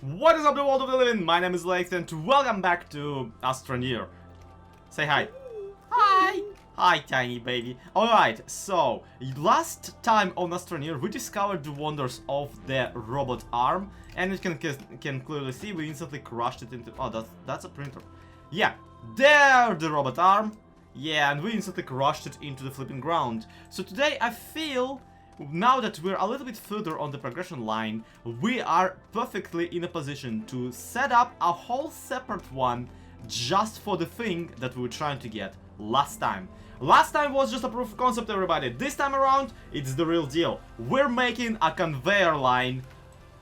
What is up, the world of the living? My name is ZloyXP and welcome back to Astroneer. Say hi. Hi! Hi, tiny baby. Alright, so, last time on Astroneer we discovered the wonders of the robot arm, and you can clearly see we instantly crushed it into... Oh, that's a printer. Yeah, there, the robot arm. Yeah, and we instantly crushed it into the flipping ground. So today I feel... Now that we're a little bit further on the progression line, we are perfectly in a position to set up a whole separate one just for the thing that we were trying to get last time. Last time was just a proof of concept, everybody. This time around, it's the real deal. We're making a conveyor line,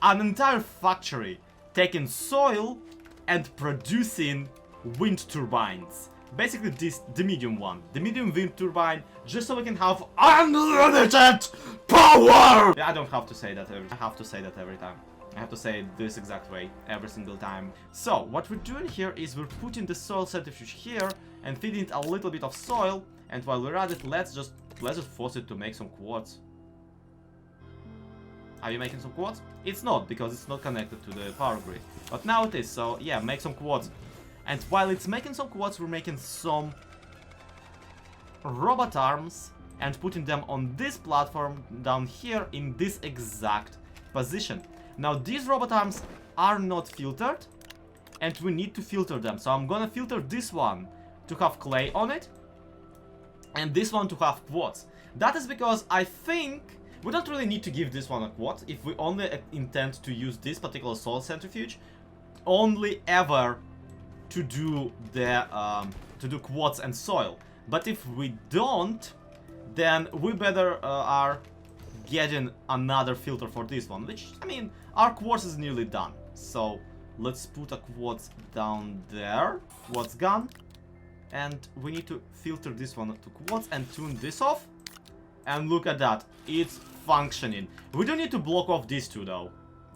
an entire factory, taking soil and producing wind turbines. Basically the medium one, the medium wind turbine, just so we can have unlimited power! Yeah, I don't have to say that I have to say that every time. I have to say it this exact way every single time. So, what we're doing here is we're putting the soil centrifuge here and feeding it a little bit of soil, and while we're at it, let's just force it to make some quartz. Are you making some quartz? It's not, because it's not connected to the power grid. But now it is, so yeah, make some quartz. And while it's making some quartz, we're making some robot arms and putting them on this platform down here in this exact position. Now these robot arms are not filtered and we need to filter them. So I'm gonna filter this one to have clay on it and this one to have quartz. That is because I think we don't really need to give this one a quartz if we only intend to use this particular soil centrifuge only ever to do the quartz and soil. But if we don't, then we better are getting another filter for this one, which, I mean, our quartz is nearly done. So let's put a quartz down there. Quartz gone. And we need to filter this one to quartz and tune this off. And look at that, it's functioning. We don't need to block off these two though.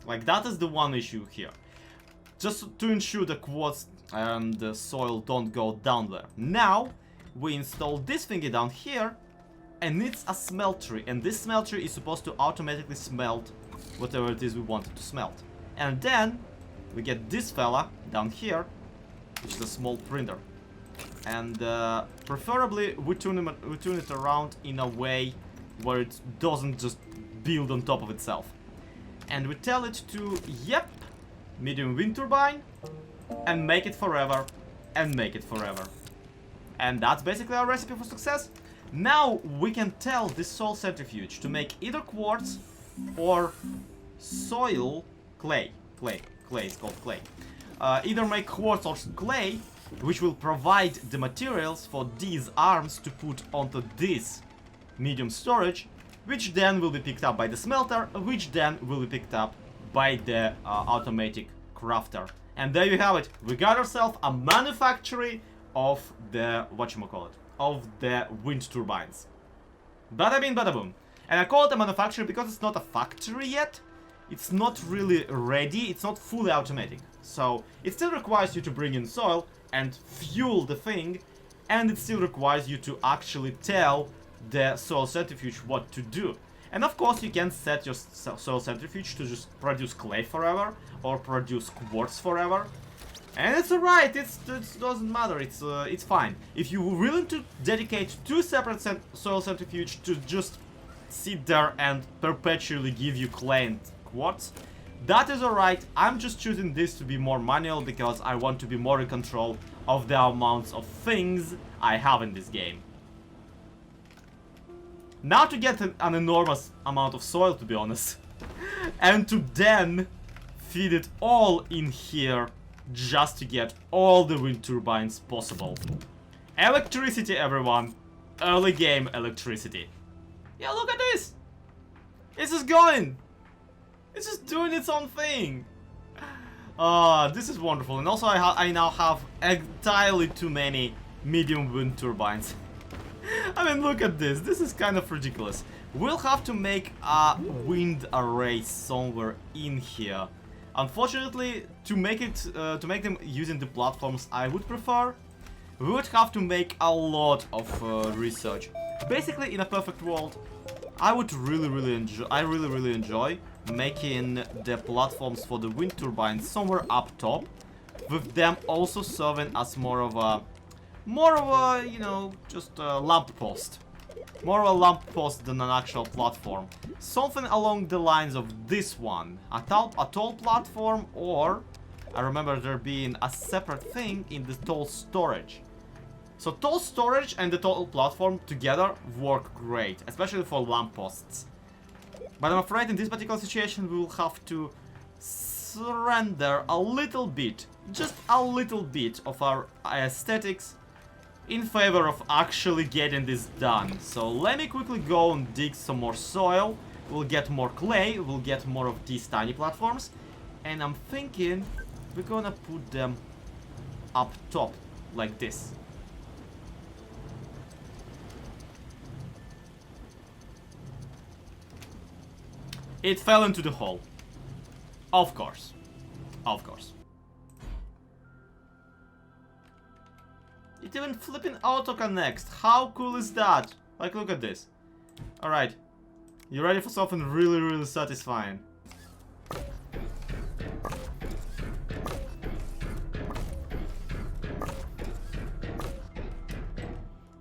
Like, that is the one issue here. Just to ensure the quartz and the soil don't go down there. Now, we install this thingy down here, and it's a smeltery, and this smeltery is supposed to automatically smelt whatever it is we wanted to smelt. And then, we get this fella down here, which is a small printer. And preferably, we tune it around in a way where it doesn't just build on top of itself. And we tell it to, yep, medium wind turbine, and make it forever, and make it forever. And that's basically our recipe for success. Now we can tell this soil centrifuge to make either quartz or soil clay. Clay, it's called clay. Either make quartz or clay, which will provide the materials for these arms to put onto this medium storage, which then will be picked up by the smelter, which then will be picked up by the automatic crafter. And there you have it. We got ourselves a manufactory of the, whatchamacallit, of the wind turbines. Bada bing, bada boom. And I call it a manufacturer because it's not a factory yet. It's not really ready. It's not fully automatic. So it still requires you to bring in soil and fuel the thing. And it still requires you to actually tell the soil centrifuge what to do. And of course you can set your soil centrifuge to just produce clay forever or produce quartz forever. And it's alright, it doesn't matter, it's fine. If you're willing to dedicate two separate soil centrifuge to just sit there and perpetually give you clay and quartz, that is alright. I'm just choosing this to be more manual because I want to be more in control of the amounts of things I have in this game. Now to get an enormous amount of soil, to be honest, and to then feed it all in here just to get all the wind turbines possible. Electricity, everyone. Early game electricity. Yeah, look at this. It's just going. It's just doing its own thing. This is wonderful. And also I now have entirely too many medium wind turbines. I mean, look at this. This is kind of ridiculous. We'll have to make a wind array somewhere in here. Unfortunately, to make them using the platforms I would prefer, we would have to make a lot of research. Basically, in a perfect world, I would really enjoy making the platforms for the wind turbines somewhere up top, with them also serving as more of a, you know, just a lamp post. More of a lamp post than an actual platform. Something along the lines of this one. A tall platform, or I remember there being a separate thing in the tall storage. So tall storage and the tall platform together work great, especially for lampposts. But I'm afraid in this particular situation we will have to surrender a little bit, just a little bit of our aesthetics in favor of actually getting this done. So let me quickly go and dig some more soil. We'll get more clay, we'll get more of these tiny platforms. And I'm thinking we're gonna put them up top, like this. It fell into the hole. Of course. Of course. It even flipping auto connects. How cool is that? Like, look at this. Alright. You ready for something really, really satisfying?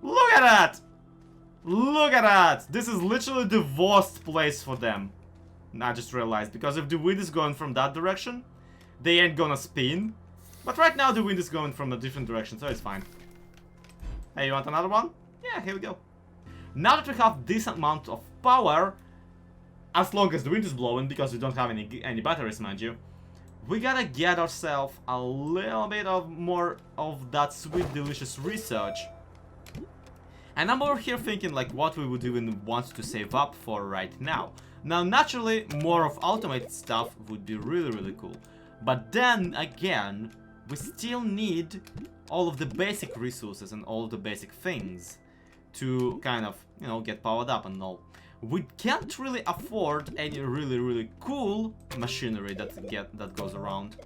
Look at that! Look at that! This is literally the worst place for them. I just realized, because if the wind is going from that direction, they ain't gonna spin. But right now the wind is going from a different direction, so it's fine. Hey, you want another one? Yeah, here we go. Now that we have this amount of power, as long as the wind is blowing, because we don't have any batteries, mind you, we gotta get ourselves a little bit of more of that sweet, delicious research. And I'm over here thinking like what we would even want to save up for right now. Now, naturally, more of automated stuff would be really, really cool. But then, again, we still need all of the basic resources and all of the basic things to kind of, you know, get powered up and all. We can't really afford any really, really cool machinery that goes around.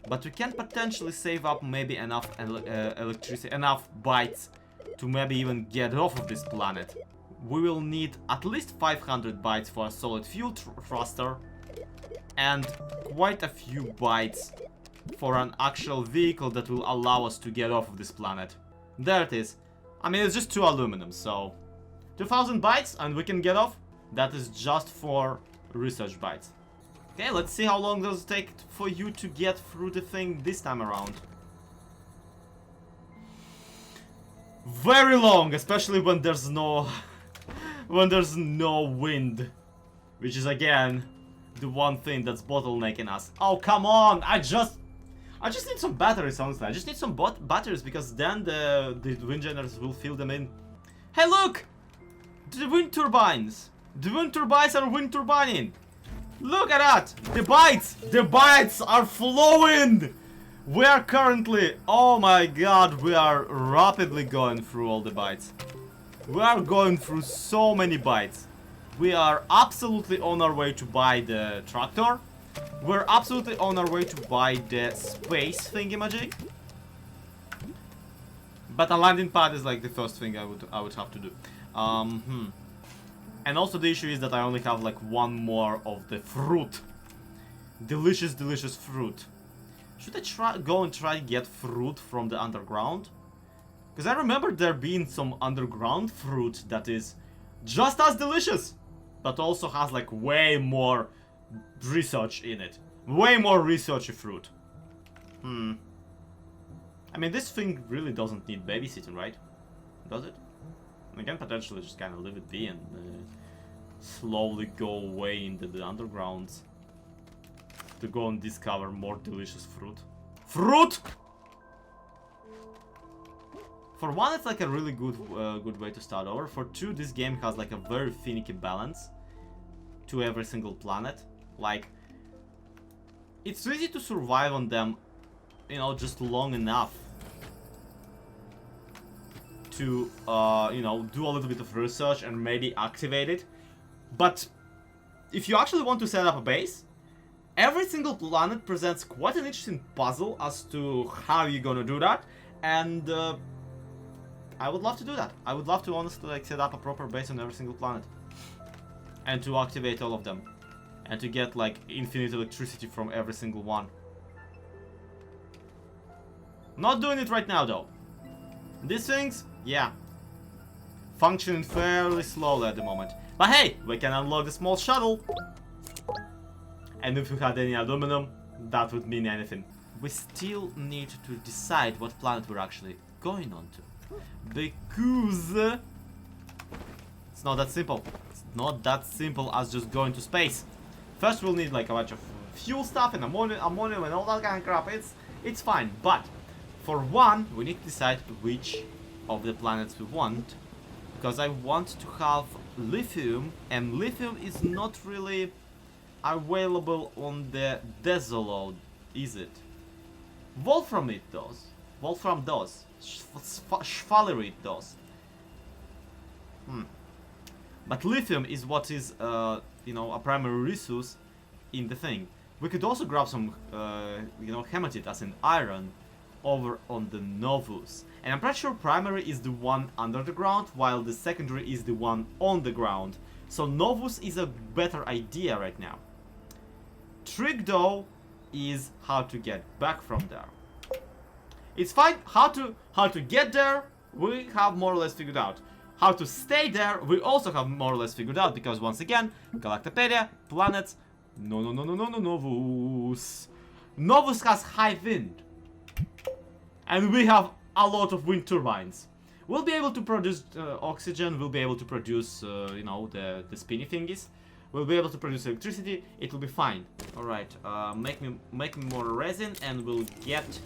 But we can potentially save up maybe enough electricity, enough bytes to maybe even get off of this planet. We will need at least 500 bytes for a solid fuel thruster and quite a few bytes for an actual vehicle that will allow us to get off of this planet. There it is. I mean, it's just 2 aluminum, so 2000 bytes and we can get off. That is just for research bytes. Okay, let's see how long does it take for you to get through the thing this time around. Very long, especially when there's no wind, which is again the one thing that's bottlenecking us. Oh, come on! I just need some batteries, honestly. I just need some batteries, because then the wind generators will fill them in. Hey, look! The wind turbines! The wind turbines are wind turbining! Look at that! The bytes are flowing! We are currently, oh my god, we are rapidly going through all the bytes. We are going through so many bytes. We are absolutely on our way to buy the tractor. We're absolutely on our way to buy the space thingamajig. But a landing pad is like the first thing I would have to do. And also the issue is that I only have like one more of the fruit. Delicious, delicious fruit. Should I go and try to get fruit from the underground? Because I remember there being some underground fruit that is just as delicious, but also has like way more research in it. Way more researchy fruit. I mean, this thing really doesn't need babysitting, right? Does it? I can potentially just kind of leave it be and slowly go away into the undergrounds to go and discover more delicious fruit. Fruit! For one, it's like a really good way to start over. For two, this game has like a very finicky balance to every single planet. Like, it's easy to survive on them, you know, just long enough to, you know, do a little bit of research and maybe activate it. But if you actually want to set up a base, every single planet presents quite an interesting puzzle as to how you're gonna do that. And I would love to do that. I would love to honestly like set up a proper base on every single planet and to activate all of them. and to get like infinite electricity from every single one. Not doing it right now though. These things, yeah, functioning fairly slowly at the moment. But hey, we can unlock the small shuttle. And if we had any aluminum, that would mean anything. We still need to decide what planet we're actually going on to. Because it's not that simple. It's not that simple as just going to space. First we'll need like a bunch of fuel stuff and ammonium and all that kind of crap. It's fine, but for one, we need to decide which of the planets we want. Because I want to have lithium, and lithium is not really available on the Desolode, is it? Wolfram it does. Wolfram does. Schvalerit does. But lithium is what is, you know, a primary resource in the thing. We could also grab some, you know, hematite as in iron over on the Novus. And I'm pretty sure primary is the one under the ground, while the secondary is the one on the ground. So Novus is a better idea right now. Trick though is how to get back from there. It's fine. How to get there, we have more or less figured out. How to stay there, we also have more or less figured out, because once again, Galactopedia, planets, Novus. Novus has high wind. And we have a lot of wind turbines. We'll be able to produce oxygen, we'll be able to produce, you know, the spinny thingies. We'll be able to produce electricity, it will be fine. Alright, make me more resin and we'll get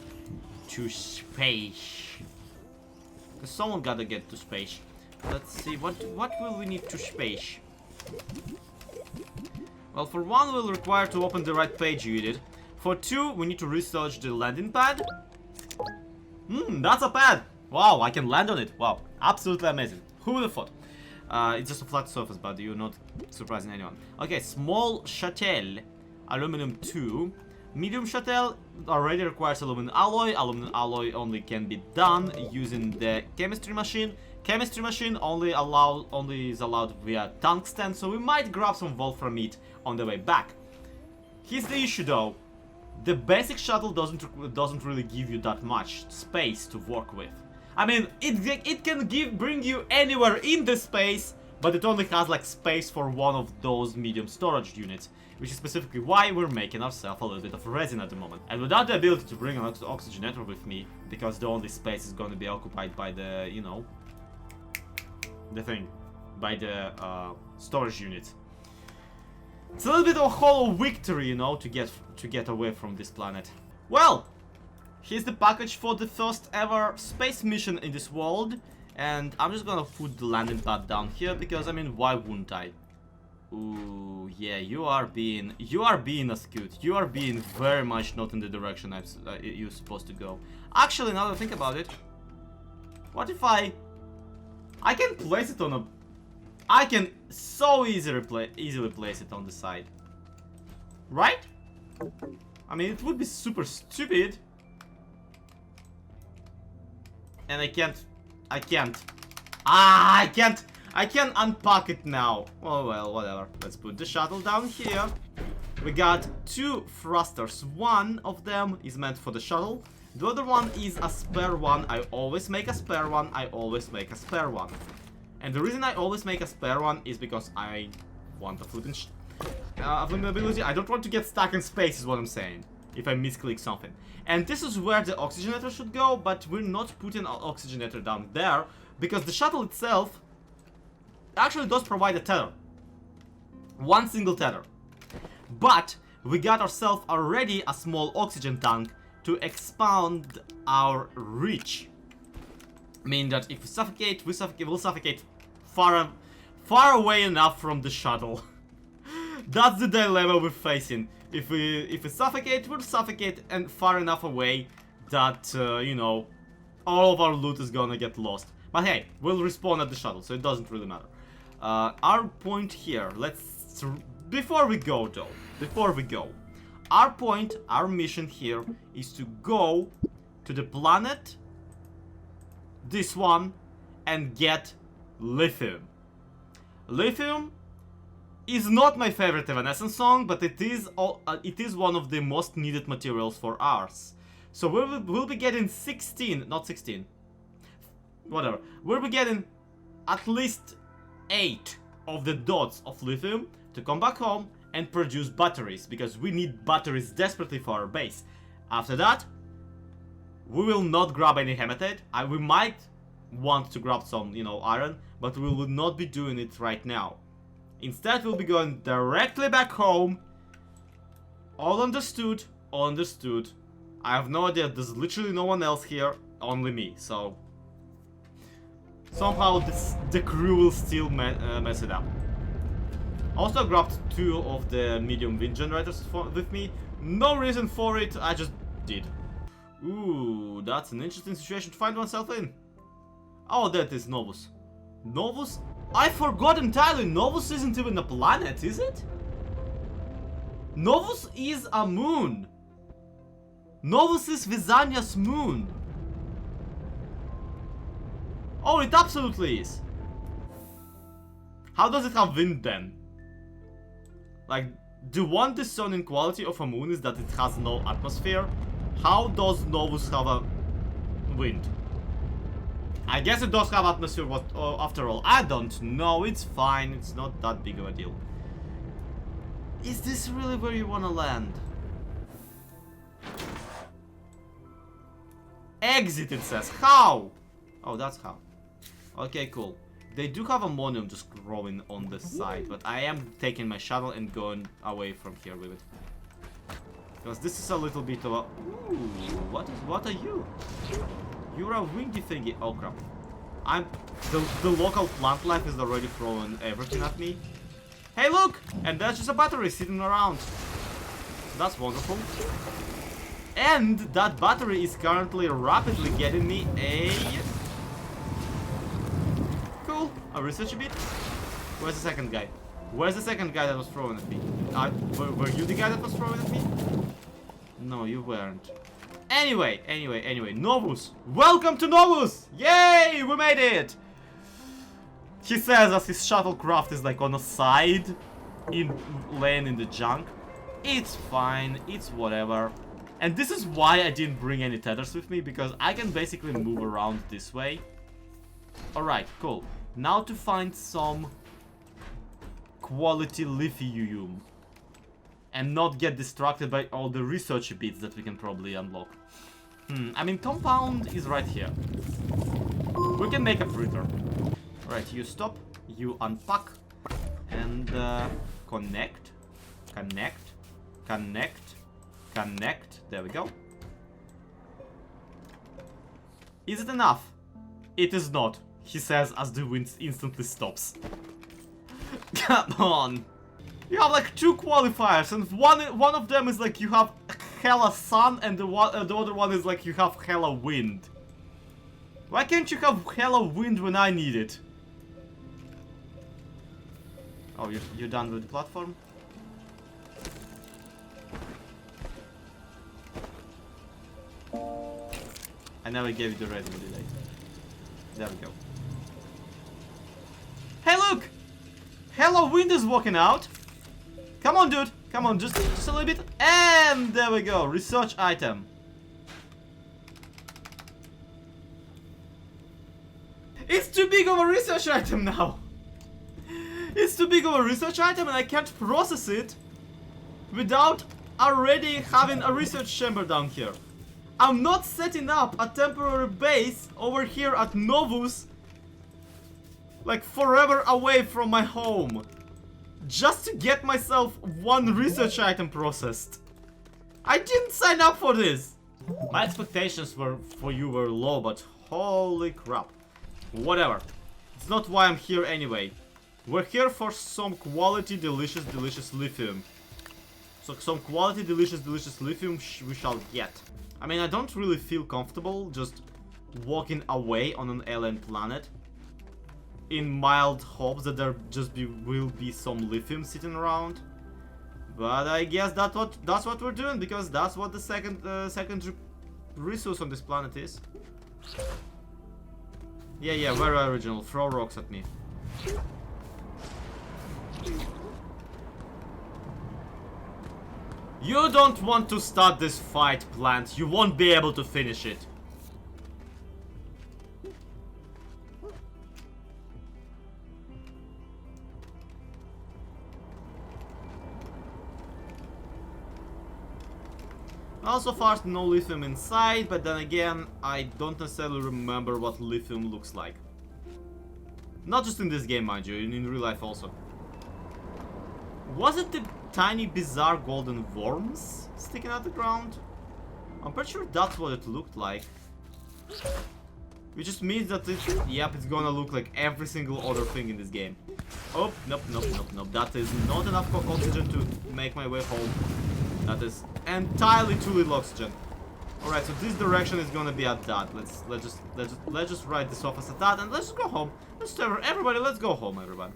to space. Cause someone gotta get to space. Let's see, what will we need to space? Well, for one, we'll require to open the right page you did. For two, we need to research the landing pad. That's a pad! Wow, I can land on it. Wow, absolutely amazing. Who would have thought? It's just a flat surface, but you're not surprising anyone. Okay, small shuttle, aluminum 2. Medium shuttle already requires aluminum alloy. Aluminum alloy only can be done using the chemistry machine. Chemistry machine only is allowed via tungsten, so we might grab some wolfram meat on the way back. Here's the issue though. The basic shuttle doesn't really give you that much space to work with. I mean, it can bring you anywhere in the space, but it only has like space for one of those medium storage units, which is specifically why we're making ourselves a little bit of resin at the moment. And without the ability to bring an oxygenator with me, because the only space is going to be occupied by the, you know, the thing, by the storage units. It's a little bit of a hollow victory, you know, to get away from this planet. Well, here's the package for the first ever space mission in this world, and I'm just gonna put the landing pad down here because, I mean, why wouldn't I? Ooh, yeah, you are being astute. You are being very much not in the direction you're supposed to go. Actually, now that I think about it, what if I can place it on a... I can so easily place it on the side. Right? I mean, it would be super stupid. And I can't unpack it now. Oh well, whatever. Let's put the shuttle down here. We got two thrusters. One of them is meant for the shuttle. The other one is a spare one. I always make a spare one. And the reason I always make a spare one is because I want a flipping ability. I don't want to get stuck in space is what I'm saying, if I misclick something. And this is where the oxygenator should go, but we're not putting an oxygenator down there, because the shuttle itself actually does provide a tether. One single tether. But we got ourselves already a small oxygen tank to expand our reach. Meaning that if we suffocate, we'll suffocate far away enough from the shuttle. That's the dilemma we're facing. If we suffocate, we'll suffocate and far enough away that, you know, all of our loot is gonna get lost. But hey, we'll respawn at the shuttle, so it doesn't really matter. Our point here, before we go, our mission here is to go to the planet, this one, and get lithium. Lithium is not my favorite Evanescence song, but it is one of the most needed materials for ours. So we'll be getting 16, not 16. Whatever. We'll be getting at least 8 of the dots of lithium to come back home and produce batteries, because we need batteries desperately for our base. After that, we will not grab any hematite. We might want to grab some, you know, iron, but we will not be doing it right now. Instead, we'll be going directly back home. All understood, all understood. I have no idea, there's literally no one else here, only me, so... Somehow the crew will still mess it up. Also grabbed 2 of the medium wind generators with me. No reason for it, I just did. Ooh, that's an interesting situation to find oneself in. Oh, that is Novus. Novus? I forgot entirely, Novus isn't even a planet, is it? Novus is a moon. Novus is Visania's moon. Oh, it absolutely is. How does it have wind then? Like, the one discerning quality of a moon is that it has no atmosphere. How does Novus have a wind? I guess it does have atmosphere, but after all, I don't know. It's fine. It's not that big of a deal. Is this really where you want to land? Exit, it says. How? Oh, that's how. Okay, cool. They do have ammonium just growing on the side, but I am taking my shuttle and going away from here with it. Because this is a little bit of a... Ooh, what are you? You're a windy thingy. Oh crap. The local plant life is already throwing everything at me. Hey look! And there's just a battery sitting around. That's wonderful. And that battery is currently rapidly getting me a... Cool. I'll research a bit. Where's the second guy? Where's the second guy that was throwing at me? Were you the guy that was throwing at me? No, you weren't. Anyway, Novus. Welcome to Novus! Yay! We made it! He says as his shuttlecraft is like on a side, laying in the junk. It's fine, it's whatever. And this is why I didn't bring any tethers with me, because I can basically move around this way. Alright, cool. Now to find some quality lithium. And not get distracted by all the research bits that we can probably unlock. I mean, compound is right here. We can make a fritter. Alright, you stop, you unpack, and connect. There we go. Is it enough? It is not, he says as the wind instantly stops. Come on. You have like 2 qualifiers, and one of them is like you have hella sun, and the other one is like you have hella wind. Why can't you have hella wind when I need it? Oh, you're done with the platform? I never gave you the red one, did I? There we go. Hey, look! Hella wind is walking out. Come on, dude. Come on, just a little bit. And there we go. Research item. It's too big of a research item now. It's too big of a research item and I can't process it without already having a research chamber down here. I'm not setting up a temporary base over here at Novus like forever away from my home just to get myself 1 research item processed. I didn't sign up for this. My expectations for you were low, but holy crap. Whatever. It's not why I'm here anyway. We're here for some quality, delicious lithium. So some quality, delicious lithium we shall get. I mean, I don't really feel comfortable just walking away on an alien planet in mild hopes that there will be some lithium sitting around. But I guess that's what we're doing, because that's what the second resource on this planet is. Yeah, very original. Throw rocks at me. You don't want to start this fight, plant. You won't be able to finish it. Well, so far no lithium inside, but then again, I don't necessarily remember what lithium looks like. Not just in this game, mind you, in real life also. Was it the tiny bizarre golden worms sticking out the ground? I'm pretty sure that's what it looked like. Which just means that yep, it's gonna look like every single other thing in this game. Oh, nope. That is not enough oxygen to make my way home. That is entirely too little oxygen. Alright, so this direction is gonna be at that. Let's just write this off as a that, and let's just go home. Everybody, let's go home, everybody.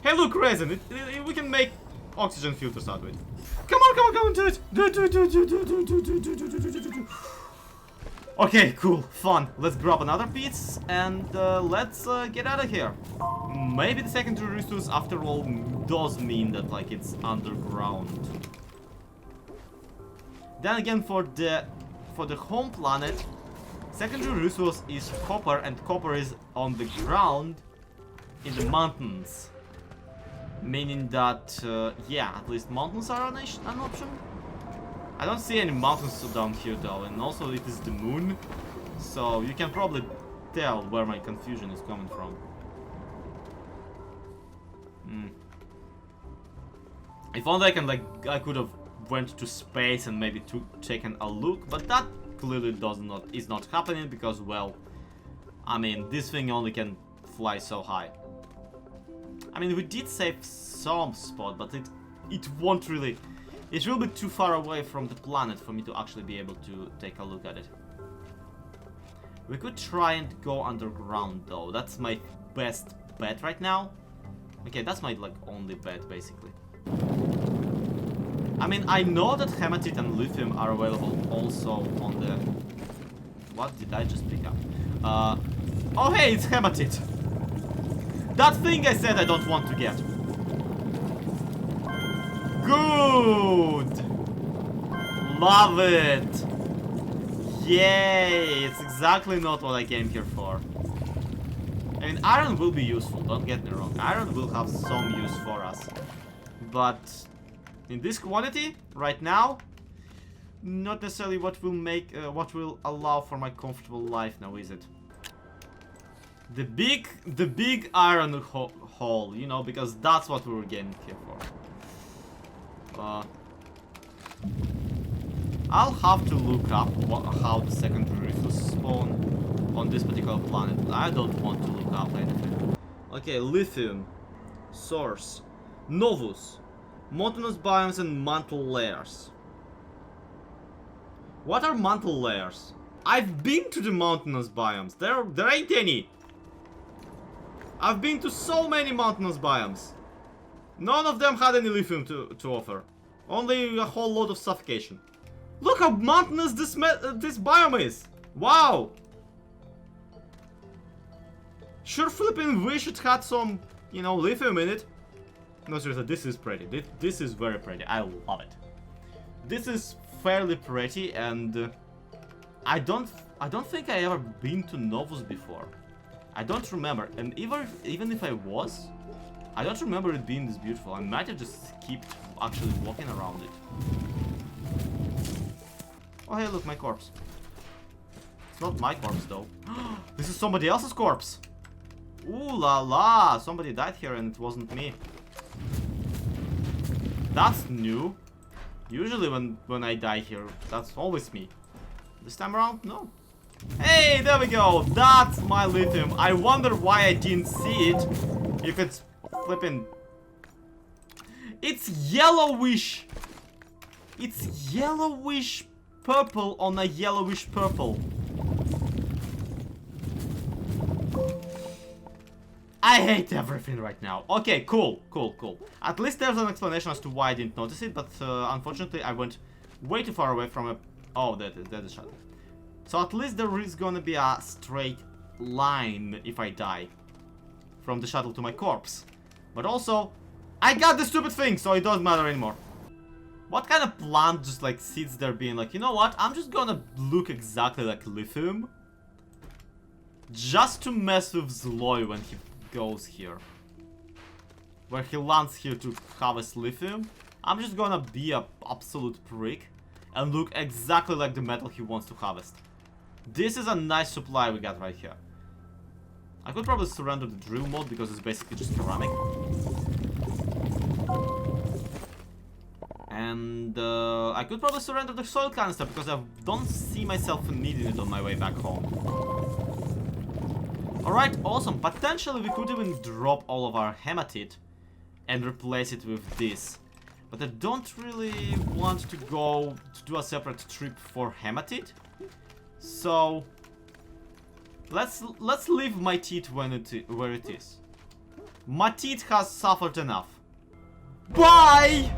Hey, look, resin. We can make oxygen filters out of it. Come on, do it. Do it. Okay, cool, fun. Let's grab another piece and let's get out of here. Maybe the secondary resource, after all, does mean that like it's underground. Then again, for the home planet, secondary resource is copper, and copper is on the ground in the mountains. Meaning that, yeah, at least mountains are an option. I don't see any mountains down here though, and also it is the moon, so you can probably tell where my confusion is coming from. If only I could have went to space and maybe taken a look, but that clearly is not happening because, well, I mean, this thing only can fly so high. I mean, we did save some spot, but it won't really... It will be too far away from the planet for me to actually be able to take a look at it. We could try and go underground, though. That's my best bet right now. Okay, that's my, like, only bet, basically. I mean, I know that hematite and lithium are available also on the... What did I just pick up? Oh, hey, it's hematite! That thing I said I don't want to get. Good! Love it! Yay! It's exactly not what I came here for. I mean, iron will be useful, don't get me wrong. Iron will have some use for us. But in this quantity, right now, not necessarily what will allow for my comfortable life now, is it? The big iron hole, you know, because that's what we were getting here for. I'll have to look up how the secondary resources spawn on this particular planet. I don't want to look up anything. Okay, lithium, source, novus, mountainous biomes and mantle layers. What are mantle layers? I've been to the mountainous biomes. There ain't any. I've been to so many mountainous biomes. None of them had any lithium to offer. Only a whole lot of suffocation. Look how mountainous this biome is. Wow. Sure flipping wish it had some, you know, lithium in it. No, seriously, this is pretty. This is very pretty. I love it. This is fairly pretty, and I don't think I ever been to Novus before. I don't remember, and even if I was, I don't remember it being this beautiful. I might have just skipped actually walking around it. Oh hey, look, my corpse. It's not my corpse though. This is somebody else's corpse. Ooh la la, somebody died here and it wasn't me. That's new. Usually when I die here, that's always me. This time around, no. Hey, there we go. That's my lithium. I wonder why I didn't see it. If it's flipping... It's yellowish. It's yellowish purple on a yellowish purple. I hate everything right now. Okay, cool. At least there's an explanation as to why I didn't notice it, but unfortunately I went way too far away from a... Oh, that is shuttle. So at least there is gonna be a straight line if I die from the shuttle to my corpse. But also, I got the stupid thing, so it doesn't matter anymore. What kind of plant just like sits there being like, you know what, I'm just gonna look exactly like lithium. Just to mess with Zloy when he goes here. Where he lands here to harvest lithium. I'm just gonna be a absolute prick and look exactly like the metal he wants to harvest. This is a nice supply we got right here. I could probably surrender the drill mode because it's basically just ceramic. And I could probably surrender the soil canister because I don't see myself needing it on my way back home. Alright, awesome. Potentially we could even drop all of our hematite and replace it with this. But I don't really want to go to do a separate trip for hematite. So let's leave my teeth where it is. My teeth has suffered enough. Bye!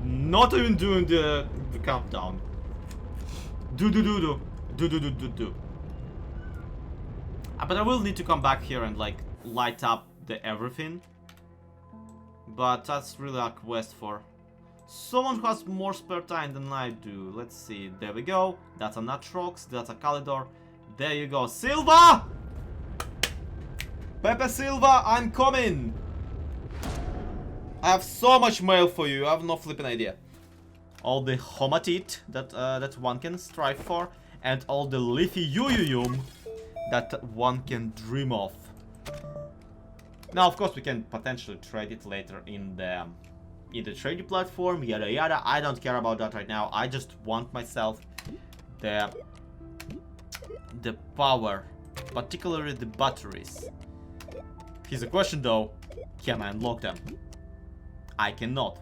Not even doing the countdown. Do. But I will need to come back here and like light up the everything. But that's really a quest for someone who has more spare time than I do. Let's see. There we go. That's a Natrox. That's a Calidor. There you go. Silva! Pepe Silva, I'm coming! I have so much mail for you. I have no flipping idea. All the homatite that one can strive for. And all the lithium that one can dream of. Now, of course, we can potentially trade it later in the trading platform, yada yada. I don't care about that right now. I just want myself the power, particularly the batteries. Here's a question though: can I unlock them? I cannot.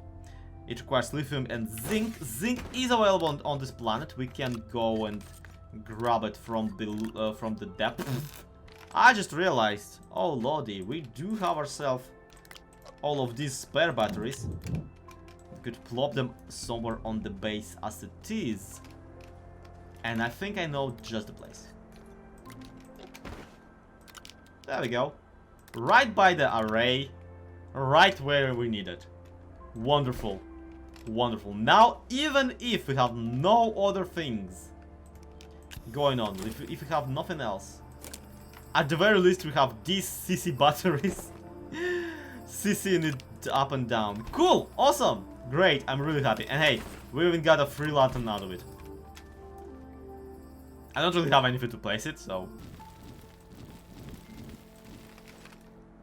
It requires lithium and zinc. Zinc is available on this planet. We can go and grab it from the depth. I just realized, oh lordy, we do have ourselves all of these spare batteries. We could plop them somewhere on the base as it is. And I think I know just the place. There we go. Right by the array. Right where we need it. Wonderful. Wonderful. Now, even if we have no other things going on, if we have nothing else, at the very least we have these CC batteries. CCing it up and down. Cool! Awesome! Great, I'm really happy. And hey, we even got a free lantern out of it. I don't really have anything to place it, so...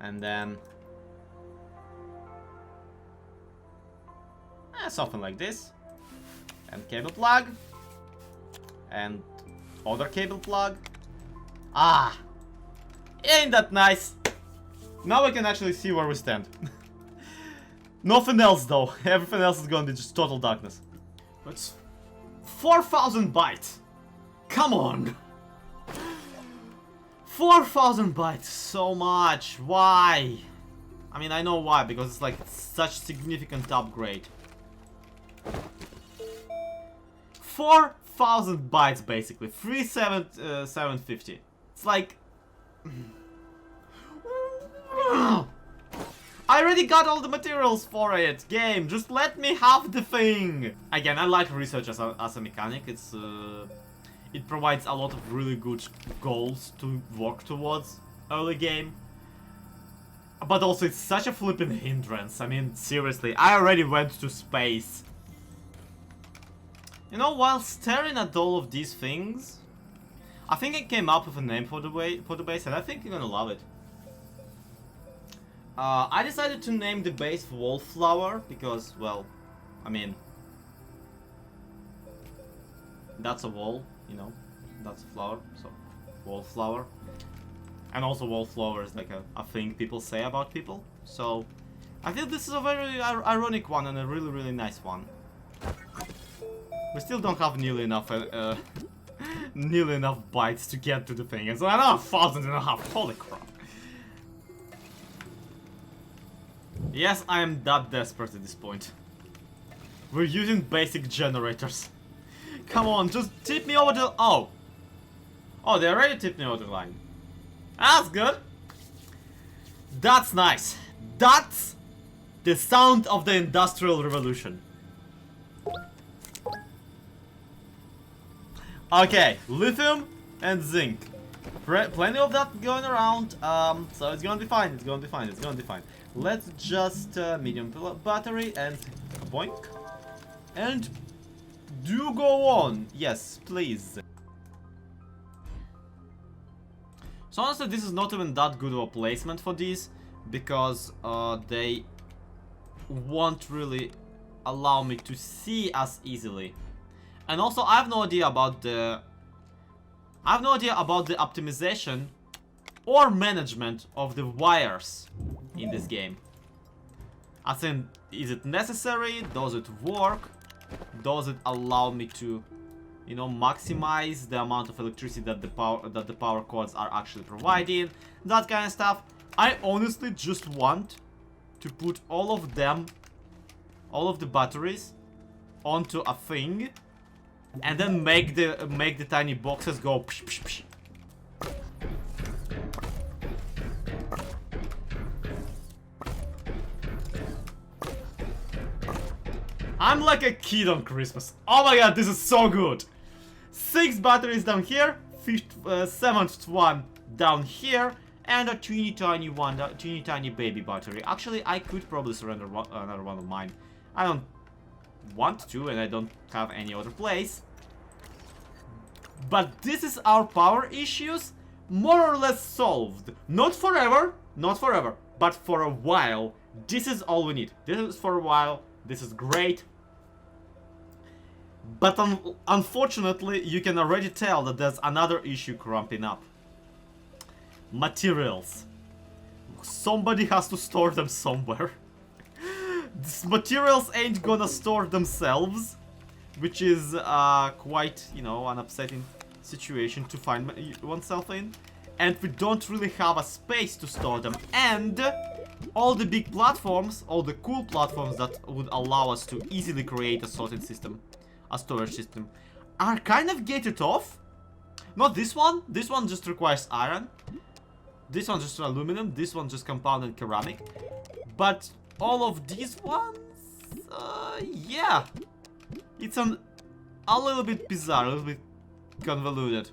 And then... something like this. And cable plug. And other cable plug. Ah! Ain't that nice? Now we can actually see where we stand. Nothing else though. Everything else is gonna be just total darkness. It's 4,000 bytes. Come on. 4,000 bytes. So much. Why? I mean, I know why. Because it's like such significant upgrade. 4,000 bytes basically. 3,750. It's like... I already got all the materials for it. Game, just let me have the thing. Again, I like research as a mechanic. It's it provides a lot of really good goals to work towards early game. But also it's such a flipping hindrance. I mean, seriously, I already went to space. You know, while staring at all of these things, I think I came up with a name for the base, and I think you're gonna love it. I decided to name the base Wallflower because, well, I mean, that's a wall, you know, that's a flower, so Wallflower. And also Wallflower is like a thing people say about people, so I feel this is a very ironic one and a really, really nice one. We still don't have nearly enough nearly enough bytes to get to the thing, and so I know 1,500, holy crap. Yes, I am that desperate at this point. We're using basic generators. Come on, just tip me over the... Oh! Oh, they already tipped me over the line. That's good! That's nice. That's the sound of the Industrial Revolution. Okay, lithium and zinc. Plenty of that going around, so it's gonna be fine, it's gonna be fine, it's gonna be fine. Let's just medium battery and boink. And do go on. Yes, please. So honestly, this is not even that good of a placement for these, because they won't really allow me to see as easily. And also, I have no idea about the optimization or management of the wires in this game. As in, is it necessary? Does it work? Does it allow me to, you know, maximize the amount of electricity that the power cords are actually providing? That kind of stuff. I honestly just want to put all of them, all of the batteries, onto a thing, and then make the tiny boxes go psh, psh, psh. I'm like a kid on Christmas. Oh my god, this is so good. 6 batteries down here, 7th one down here, and a teeny tiny one, a teeny tiny baby battery. Actually, I could probably surrender another one of mine. I don't want to, and I don't have any other place. But this is our power issues more or less solved. Not forever, but for a while. This is all we need. This is for a while. This is great. But unfortunately, you can already tell that there's another issue cramping up. Materials. Somebody has to store them somewhere. These materials ain't gonna store themselves, which is quite, you know, an upsetting situation to find oneself in. And we don't really have a space to store them. And all the big platforms, all the cool platforms that would allow us to easily create a sorting system, a storage system, are kind of gated off. Not this one. This one just requires iron. This one just aluminum. This one just compounded ceramic. But all of these ones, yeah, it's a little bit bizarre, a little bit convoluted.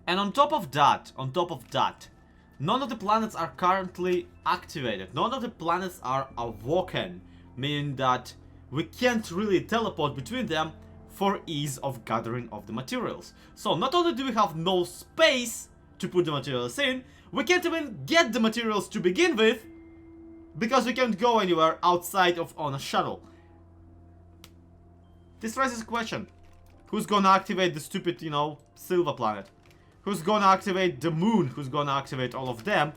And on top of that, none of the planets are currently activated. None of the planets are awoken, meaning that we can't really teleport between them for ease of gathering of the materials. So not only do we have no space to put the materials in, we can't even get the materials to begin with, because we can't go anywhere outside of on a shuttle. This raises a question. Who's gonna activate the stupid, you know, Silver planet? Who's gonna activate the moon? Who's gonna activate all of them?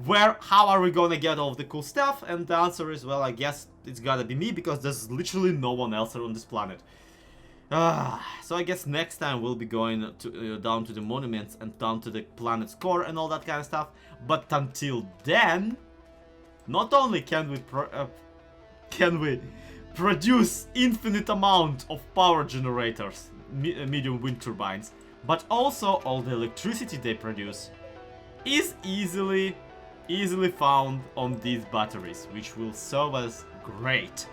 How are we gonna get all of the cool stuff? And the answer is, well, I guess it's gotta be me, because there's literally no one else on this planet. So I guess next time we'll be going to, down to the monuments and down to the planet's core and all that kind of stuff. But until then, not only can we produce infinite amount of power generators, medium wind turbines, but also all the electricity they produce is easily found on these batteries, which will serve us great,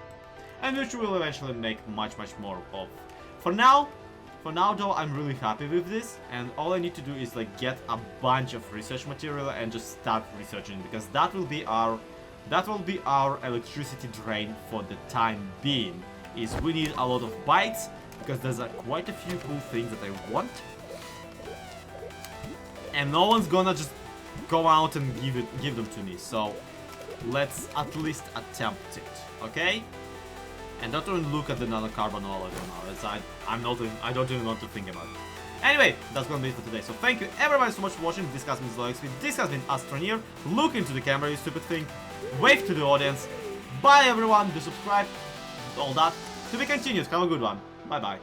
and which we'll eventually make much more of. For now though, I'm really happy with this, and all I need to do is like get a bunch of research material and just start researching, because that will be our electricity drain for the time being. Is we need a lot of bytes, because there's quite a few cool things that I want, and no one's gonna just go out and give them to me. So let's at least attempt it, okay? And don't even look at the nanocarbon all of them now. I don't even want to think about it. Anyway, that's gonna be it for today. So thank you everybody so much for watching. This has been ZloyXP. This has been Astroneer. Look into the camera, you stupid thing. Wave to the audience. Bye everyone. Do subscribe. All that. To be continued. Have a good one. Bye bye.